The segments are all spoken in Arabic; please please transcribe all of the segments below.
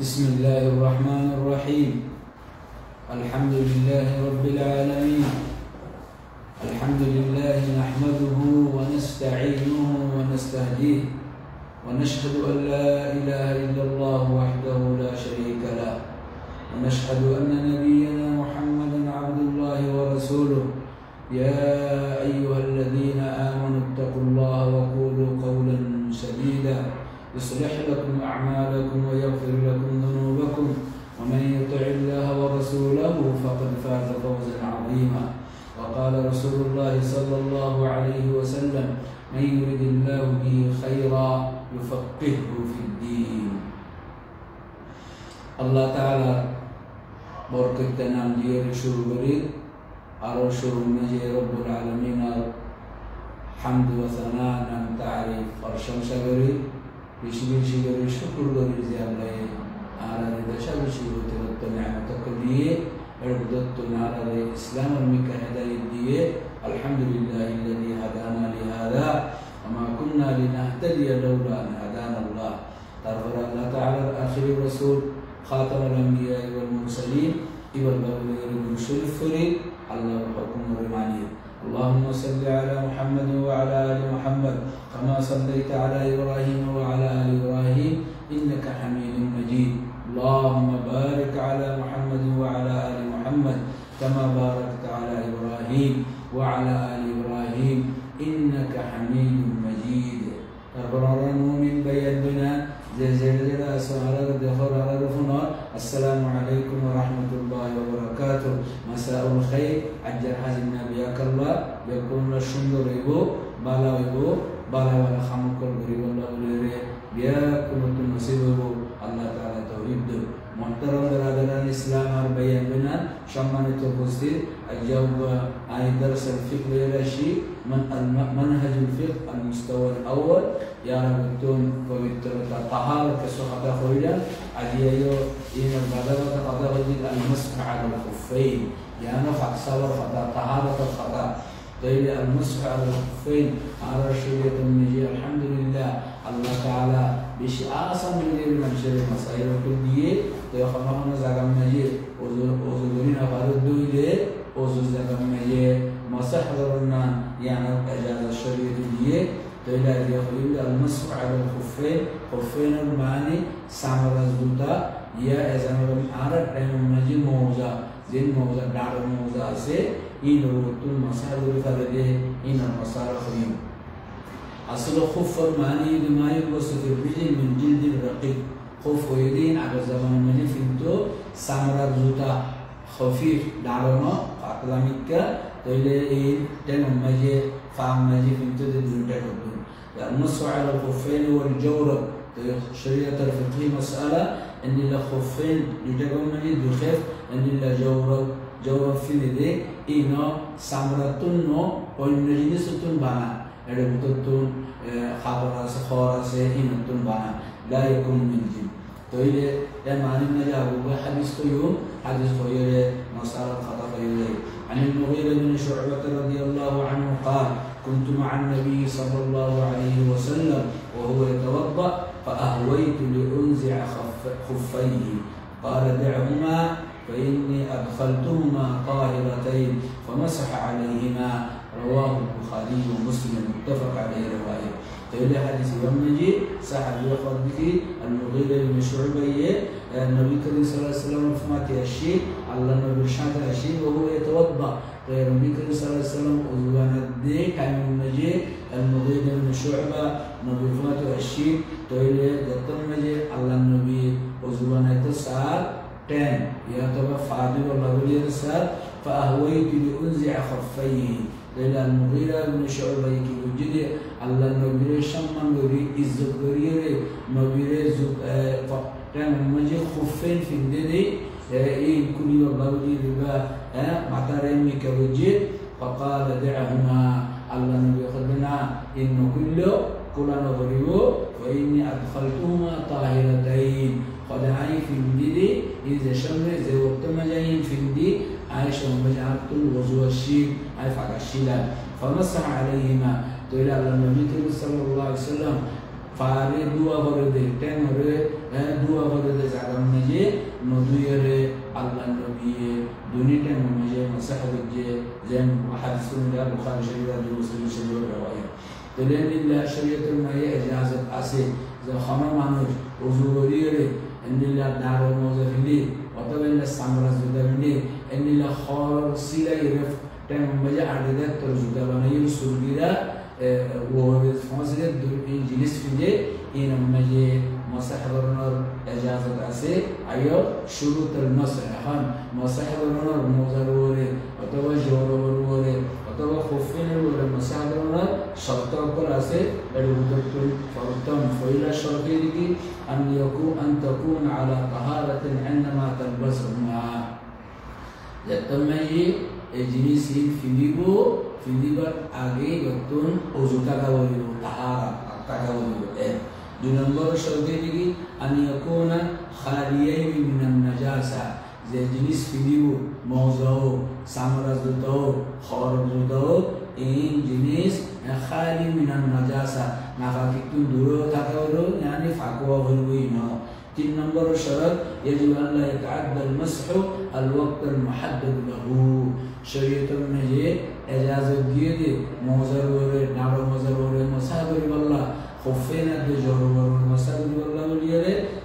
بسم الله الرحمن الرحيم. الحمد لله رب العالمين. الحمد لله نحمده ونستعينه ونستهديه ونشهد أن لا إله إلا الله وحده لا شريك له ونشهد أن نبينا محمدا عبد الله ورسوله. يا أيها الذين آمنوا اتقوا الله وقولوا قولا سديدا يصلح لكم أعمالكم ويغفر لكم ذنوبكم ومن يطع الله ورسوله فقد فاز فوزا عظيما. وقال رسول الله صلى الله عليه وسلم: من يرد الله به خيرا يفقهه في الدين. الله تعالى بركة نام دير شروبري على شروب نجي رب العالمين حمد وثناء نام تعريف فرشم شغري بشي غري شكر غري زيادة على ردشة بشي وترت نعمة كلية ردت على الإسلام المكهدة الدية. الحمد لله الذي هدانا لهذا وما كنا لنهتدي لولا أن هدانا الله. ترفع الله تعالى آخر الرسول خاتم الأنبياء والمرسلين والبلغ الرسل الفريد الله الحكم الرماني. اللهم صل على محمد وعلى آل محمد كما صليت على إبراهيم وعلى آل إبراهيم إنك حميد مجيد. اللهم بارك على محمد وعلى آل محمد كما باركت على إبراهيم وعلى آل إبراهيم إنك حميد مجيد. من بيدنا السلام عليكم ورحمة الله وبركاته. مساء الخير. أجر حزنا بياك الله يكون الشندر إبو بالا إبو بالا ولا خمك البريب الله وليه بياك نصيبه الله تعالى توحيد. محترم برادران الإسلام أربعين بنا شمان التوفيق الجواب عن درس الفقه الرشي من منهج الفقه المستوى الأول يا ربتون فبالتالي طهارة كسوحة خويا أجيو إن البلغة قضاء المسح على الخفين يعني فأكثر فدا طهارة الخطأ غير المسح على الخفين على شريعة النجي. الحمد لله الله تعالى بشيء من غير من شريعة مسائل الكلية تيخمنا زعم نجي وزورين أفراد دويلة وزوجة نجي مسح ضرنا يعني إجازة الشريعة الدية تيلا يقول المسح على الخفين. خفين المعني سامر الزوتا يا إذا ما عرف علم نجي موزة زين موزة دار موزة سے إن روتون مسح ضروري إن المسار خيم. أصل خف المعني لما يوصف الرجل من جلد الرقيق. خف ويدين على زمان مني فهمتو سامر الزوتا خفيف دارنا أقلامك تيلا إن تنم مجي فام مجي فهمتو دلوقتي كبر. المسح على الخفين والجورب شريعة الفقه مسألة إن الخفين يجبون مجي دخف إن جورب في ندي إنه سامرتونو والنجنستون بنا إربطتون خبرة سخارة إنتون بنا لا يكون من جن. تويله يعني نجا أبو حديث يوم حديث خيره مسألة خطأ خيره. عن المغيرة بن شعبة رضي الله عنه قال: كنت مع النبي صلى الله عليه وسلم وهو يتوضأ فأهويت لأنزع خفيه قال: دعهما فإني أدخلتهما طاهرتين فمسح عليهما. رواه البخاري ومسلم متفق عليه رواية. تقول حديث يوم نجي صاحب يقول بك المغيرة بن شعبة النبي كريم صلى الله عليه وسلم فمات الشيء الله النبي شاط الشيء وهو يتوضأ. النبي كريم صلى الله عليه وسلم أذوان الدين كان نجي المغيرة بن شعبة نبي فمات الشيء تقول جتم نجي الله النبي أذوان التسعة 10 يعتبر فاضل الله ولي السار فأهويت لأنزع خفيه. لأن المغيرة بن شعبة يجد الله النبي شمّن غري الزغريرة نبي زق كان مجي خفين في الدنيا إيه كل يوم بقولي ربا معترين مكوجي فقال: دعهما. الله النبي خدنا إن كلنا غريبو فإني أدخلتهما طاهرتين. قد عاي في الدنيا إذا شمر إذا وقت مجاين في الدنيا عايشة ومجعلت الوضوء الشيء عايف على الشيلة فمسح عليهما. تقول على النبي صلى الله عليه وسلم ফারে দুয়া করে দে টেন হরে দুয়া করে দে জাগাম মেজে নদুয়েরে আল্লাহ নবী দুনি টেন মেজে মাসাহাব যে যেন হাদিসুন দা বুখারী শরীফ আর মুসলিম শরীফ রওয়ায়াত তেলেন লিল্লাহ শরীয়তের মায়ে ইজাজত আছে যে খানা মানুষ ওযু করিয়ে এন্দিলা দারো মোজাফিলি অথবা সামরা জুদামিনি এন্দিলা খর সিলাই রেফ টেন মেজে আড়ে তোর জুদা বানাই সুরগিরা وفمسجد الجليس في دي إن مجي مصاحب النور إجازة أسي أيو شروط المسح خان مصاحب النور موزاروري أتوا جوروروري أتوا خفين الوري مصاحب النور شرط أقول أسي الوضوء فرطان فإلى شرطي دي أن تكون على طهارة عندما تلبسهما يتمجي الجليس في ديبو ফিলিবার আগে নতুন ওযু টাকা বলিব তাহারা টাকা বলিব দুই নম্বর শর্তে দিকে আন ইয়াকুনা খালিয়াই মিনান নাজাসা যে জিনিস ফিলিব মওজাও সামরাজুতাও খরজুতাও এই জিনিস খালি মিনান নাজাসা নাফা কিন্তু দূর থাকা হলো يعني ফাকওয়া হইবই না তিন নম্বর শরত يجب ان لا يتعدى المسح الوقت المحدد له শরীয়তের মধ্যে ইজাজত দিয়ে দে মোজার ওরে নাড়ো মোজার ওরে মাসাবরি বল্লা খফেনা দে জরুর মাসাবরি বল্লা বলিয়ে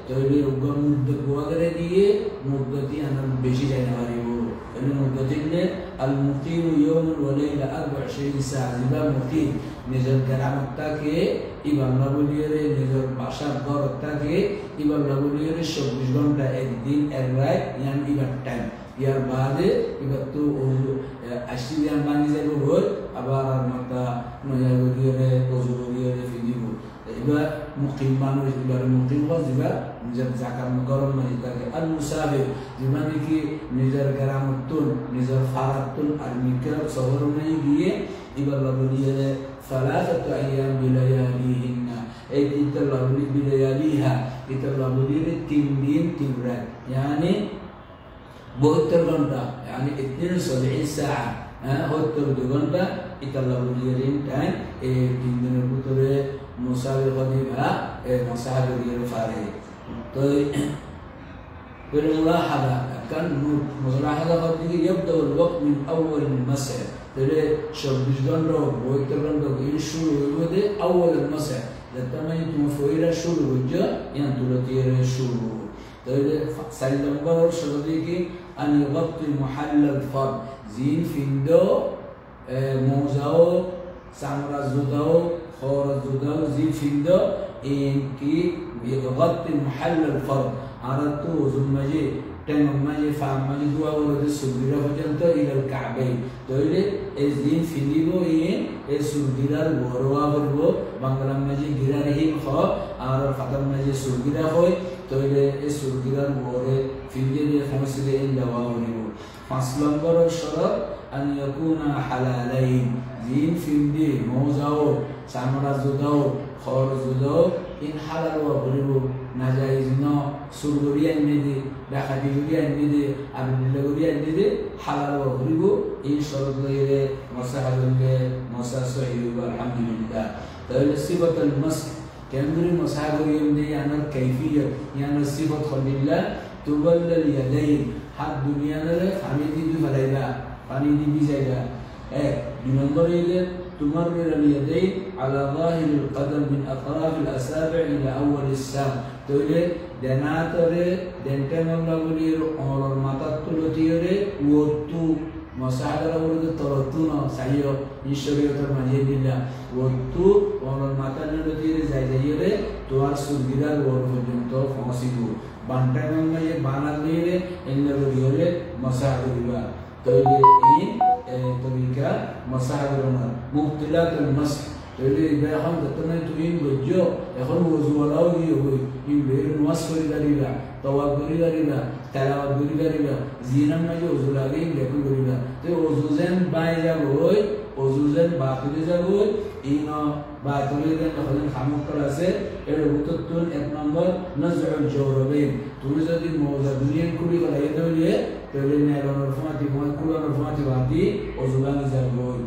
তৈরি উগ্র মুদ্দ গোয়াগরে দিয়ে মুদ্দতি আনন্দ বেশি যায় না পারিব এই মুদ্দতিনে আল মুকিম ইয়াউম ওয়া লাইলা 24 সাআ জিবা মুকিম নিজের গ্রামটাকে ইবাল্লা বলিয়ে নিজের বাসার ঘরটাকে ইবাল্লা বলিয়ে 24 ঘন্টা একদিন এক রাত ইয়ান ইবার টাইম ইয়ার বাদে এবার তো আশিয়ান বানি যাবে হল আবার মাতা নয়া গরিয়ে ওযু গরিয়ে ফিদিব এবার মুকিম মানুষ এবার মুকিম হজিবা নিজের জাকাত গরম মানে তাকে আল মুসাফির যেমন কি নিজের গ্রামতুন নিজের ফারাতুন আর মিকরাব শহর নাই গিয়ে এবার বলিয়ে ثلاثه ايام بلياليهن এই তিনটা বিলায়ালিহা এটা বলিয়ে 3 দিন 3 রাত يعني 72 ঘন্টা يعني 72 ساعه হচ্ছে 2 ঘন্টা এটা লাগুলিয়ারিন টাইম এই 3 দিনের ভিতরে মুসাফির হদিবা এই মুসাফিরের ফারে তো بالملاحظه كان ملاحظه قد يبدا الوقت من اول المسح ترى 24 ঘন্টা 72 ঘন্টা এই শুরু হইবে اول المسح لما يتم فويرا শুরু হচ্ছে يعني তুলতির শুরু سالم نمبر شرطيكي أن يغطي محل الفرد زين فيندو موزاو سامرا زوداو خورا زوداو زين فيندو إنكي يغطي محل الفرد عرضتو زمجي تنمجي فعمجي دوا ورد السجرة فجلتو إلى الكعبين تقولي زين فيندو إيه السجرة الوروا فربو بانغلام مجي جرارهين خو عرض ختم مجي سجرة خوي তইলে এই সুরগিরার মোরে ফিঙ্গিরে ফমসিলে ইন দাওয়াউনিবু 5 নম্বর শরত আন ইয়াকুনা হালালাইন জিন ফিন্দি মোজাও সামরা জুদাও খর জুদাও ইন হালাল ওয়া বলিবু নাজাইজ ন সুরগরিয়া নিদি ডাকাতি গরিয়া নিদি আবিল্লা গরিয়া নিদি হালাল ওয়া বলিবু এই শরত লইরে মাসাহাবুল্লে মাসাসহিবু আলহামদুলিল্লাহ তাইলে সিফাতুল মাস كامري مصاحب يوم دي يعني الكيفية يعني الصفة خلي الله تبلل اليدين حد دنيا له فانيدي دو فلايبا فانيدي بيزايبا بنمبر إلى تمرر اليدين على ظاهر القدم من أطراف الأصابع إلى أول الساق تقولي دناتره دنتم الله ولير أمر المطاطلتيره وطو مصاحب ورد ترطونا سعيو إشارة المجيدنا وطو أمر المطاطلتيره زايزايره توار سجدال ورفجن تو فاسدو بانتم الله يبانات ليره إلا وليره مصاحب الله تقولي إن طريقة مصاحب الله مبتلات المسح تقولي إذا هم تتنا توين بجو يخون وزولاو يهوي يبير نواسف لداريلا توابري داريلا تلاوبري داريلا زينم نجو وزولاغين لكن داريلا تو وزوزن بايزا بوي وزوزن باطلي زبوي إنا باطلي دن خلين خاموك كلاسه الوقتون এক নম্বর نزع الجوربين تونس دي موزا دنيا كوري ولا يدوليه تقولي نيرون الفاتي كلون الفاتي وادي وزولاغ زبوي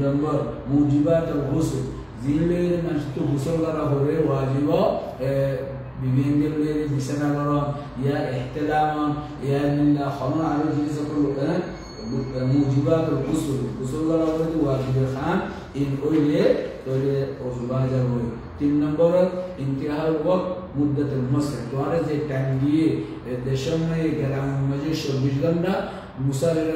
নম্বর موجبات الغسل زيلين نشتو غسل هوري واجبا بيبينجل ليري بسنة لرا يا احتلام يا من خلنا على جلس كله موجبات الغسل هوري واجب الخام إن أولي أوزباجر هوري 3 نمبر انتهاء الوقت مدة المسح توارد زي تانجي دشمة كلام مجلس 24 घंटा मुसाफिर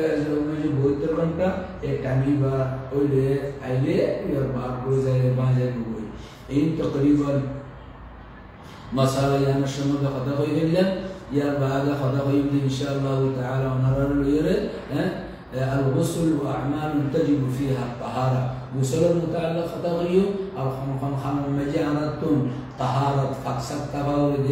मुझे बहुत घंटा एक टाइम बा ओले आइले यार बात को जाए बाजे कोई इन तकरीबन मसाला या नशमो का खता कोई बिल्ला या बाद खता कोई बिल्ला इंशाअल्लाह ताला ونرى اليره الغسل واعمال تجب فيها الطهاره غسل المتعلق خطا غيو او خم مجانتم طهاره فقط تباورد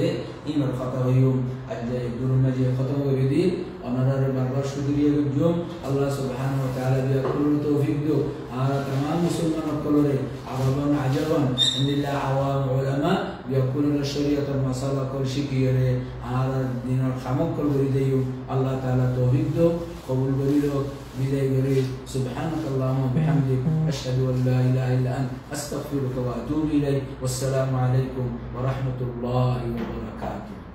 ان الخطا غيو اجي دور مجي خطا غيدي ونرى البرر شدريه اليوم الله سبحانه وتعالى بيقول توفيق دو على تمام مسلمان كلوري عربا عجبا ان الله عوام علماء بيقول الشريعه المصالح كل شيء يري على الدين الخمق كلوري ديو الله تعالى توفيق دو قبول بريدو بداية بريد سبحانك اللهم وبحمدك أشهد أن لا إله إلا أنت أستغفرك وأتوب إليك والسلام عليكم ورحمة الله وبركاته.